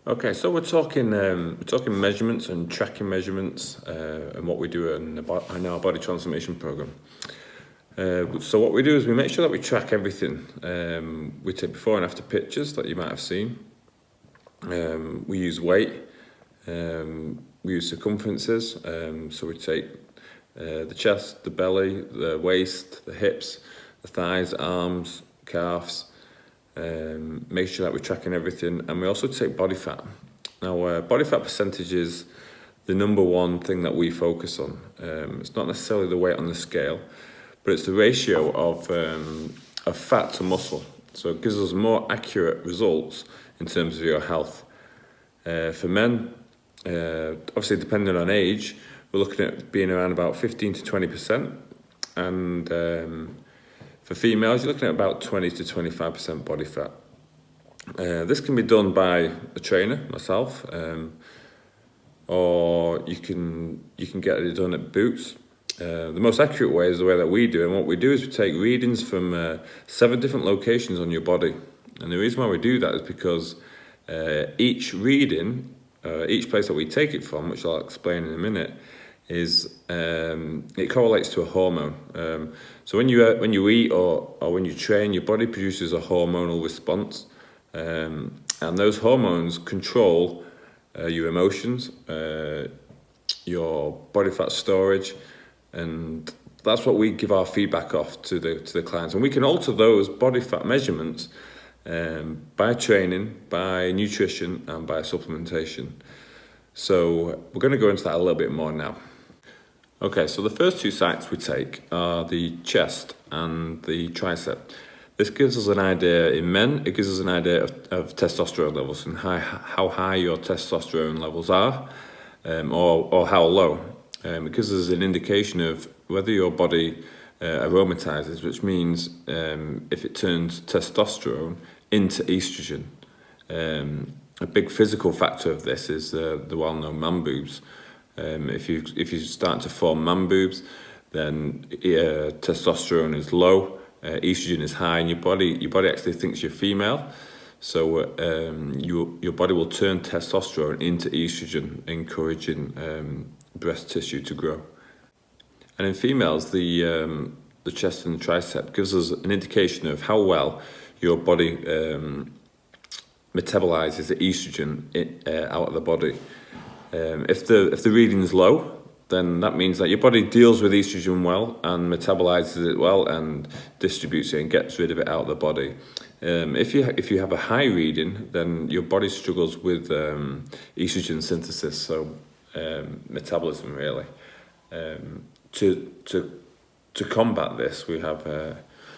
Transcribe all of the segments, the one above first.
Okay, so we're talking measurements and tracking measurements and what we do in our body transformation program. So what we do is we make sure that we track everything. We take before and after pictures that you might have seen. We use weight. We use circumferences. So we take the chest, the belly, the waist, the hips, the thighs, arms, calves. Make sure that we're tracking everything, and we also take body fat. Now, body fat percentage is the number one thing that we focus on. It's not necessarily the weight on the scale, but it's the ratio of fat to muscle. So it gives us more accurate results in terms of your health. For men, obviously depending on age, we're looking at being around about 15 to 20%, and for females, you're looking at about 20 to 25% body fat. This can be done by a trainer, myself, or you can get it done at Boots. The most accurate way is the way that we do, and what we do is we take readings from 7 different locations on your body. And the reason why we do that is because each reading, each place that we take it from, which I'll explain in a minute, is it correlates to a hormone. So when you eat or when you train, your body produces a hormonal response, and those hormones control your emotions, your body fat storage, and that's what we give our feedback off to the clients. And we can alter those body fat measurements by training, by nutrition, and by supplementation. So we're going to go into that a little bit more now. Okay, so the first 2 sites we take are the chest and the tricep. This gives us an idea, in men, it gives us an idea of testosterone levels and how high your testosterone levels are, or how low. It gives us an indication of whether your body aromatizes, which means if it turns testosterone into estrogen. A big physical factor of this is the well-known man boobs. If you start to form man boobs, then testosterone is low, estrogen is high, and your body actually thinks you're female. So your body will turn testosterone into estrogen, encouraging breast tissue to grow. And in females, the chest and the tricep gives us an indication of how well your body metabolizes the estrogen out of the body. If the reading is low, then that means that your body deals with estrogen well and metabolizes it well and distributes it and gets rid of it out of the body. If you have a high reading, then your body struggles with estrogen synthesis, so metabolism really. To combat this, we have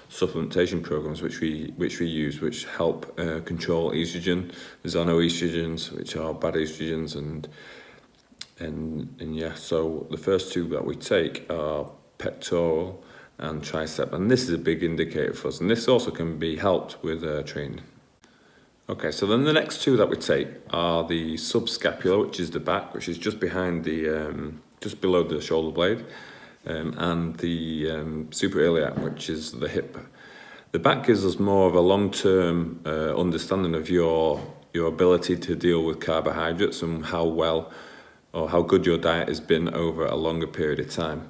supplementation programs which we use, which help control estrogen. There's xenoestrogens, which are bad estrogens, and yeah. So the first 2 that we take are pectoral and tricep, and this is a big indicator for us. And this also can be helped with training. Okay, so then the next 2 that we take are the subscapular, which is the back, which is just behind just below the shoulder blade. And the suprailiac, which is the hip. The back gives us more of a long-term understanding of your ability to deal with carbohydrates and how well or how good your diet has been over a longer period of time.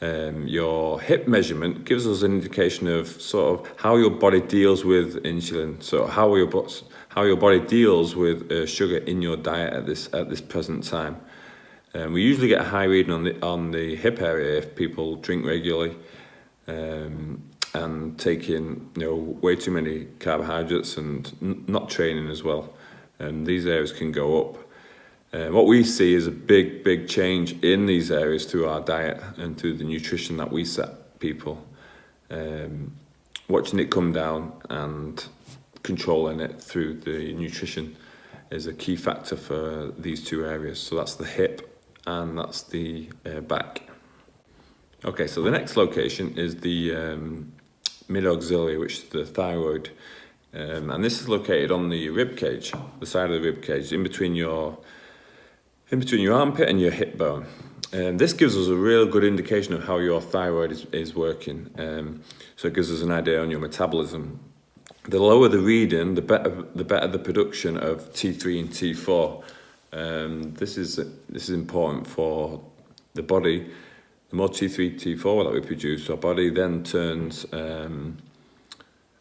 Your hip measurement gives us an indication of sort of how your body deals with insulin, so how your body deals with sugar in your diet at this present time. We usually get a high reading on the hip area if people drink regularly and take in way too many carbohydrates and not training as well. These areas can go up. What we see is a big change in these areas through our diet and through the nutrition that we set people. Watching it come down and controlling it through the nutrition is a key factor for these 2 areas. So that's the hip and that's the back. Okay, so the next location is the mid-auxiliary, which is the thyroid. And this is located on the ribcage, the side of the ribcage, in between your armpit and your hip bone. And this gives us a real good indication of how your thyroid is working. So it gives us an idea on your metabolism. the lower the reading, the better the production of T3 and T4. This is important for the body. The more T3, T4 that we produce, our body then turns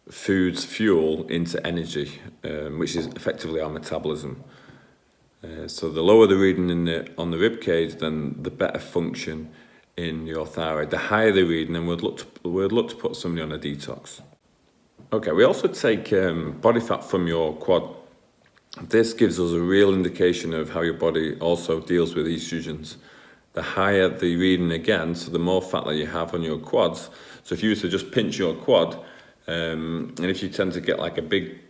food's fuel into energy, which is effectively our metabolism. So the lower the reading on the rib cage, then the better function in your thyroid. The higher the reading, then we'd look to put somebody on a detox. Okay, we also take body fat from your quad. This gives us a real indication of how your body also deals with estrogens. The higher the reading again, so the more fat that you have on your quads. So if you were to just pinch your quad, and if you tend to get like a big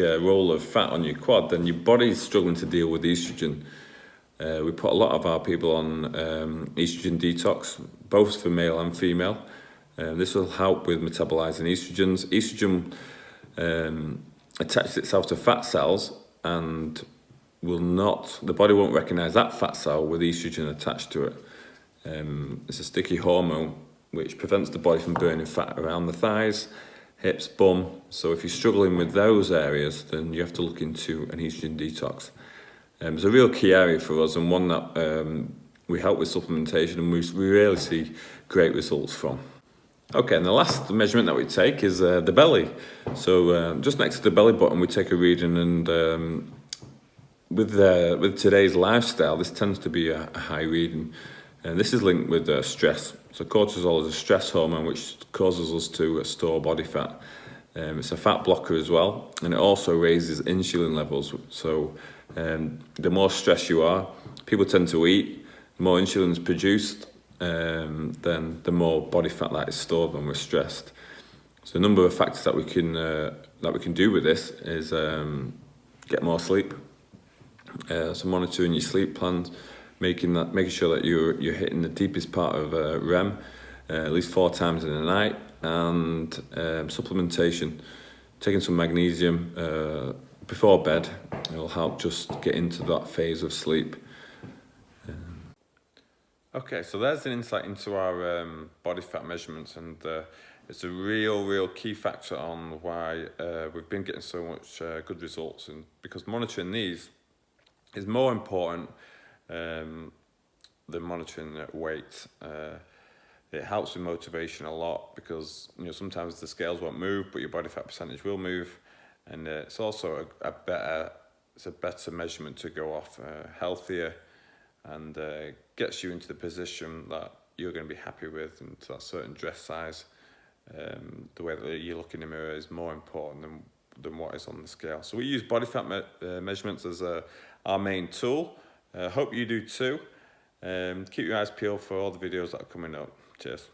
roll of fat on your quad, then your body's struggling to deal with estrogen. We put a lot of our people on estrogen detox, both for male and female. This will help with metabolizing estrogens. Estrogen attaches itself to fat cells and the body won't recognize that fat cell with estrogen attached to it. It's a sticky hormone which prevents the body from burning fat around the thighs, hips, bum. So if you're struggling with those areas, then you have to look into an estrogen detox. It's a real key area for us, and one that we help with supplementation, and we really see great results from. Okay, and the last measurement that we take is the belly. So just next to the belly button, we take a reading, and with today's lifestyle, this tends to be a high reading. And this is linked with stress. So cortisol is a stress hormone which causes us to store body fat. It's a fat blocker as well, and it also raises insulin levels. So the more stressed you are, people tend to eat, the more insulin is produced, then the more body fat that is stored when we're stressed. So a number of factors that we can do with this is get more sleep. So monitoring your sleep plans, making sure that you're hitting the deepest part of REM at least 4 times in a night, and supplementation, taking some magnesium before bed. It will help just get into that phase of sleep. Okay, so there's an insight into our body fat measurements, and it's a real key factor on why we've been getting so much good results, and because monitoring these is more important than monitoring weight. It helps with motivation a lot, because sometimes the scales won't move, but your body fat percentage will move, and it's also a better measurement to go off, healthier, and gets you into the position that you're going to be happy with, and to that certain dress size. The way that you look in the mirror is more important than what is on the scale. So we use body fat measurements as our main tool. Hope you do too. Keep your eyes peeled for all the videos that are coming up. Cheers.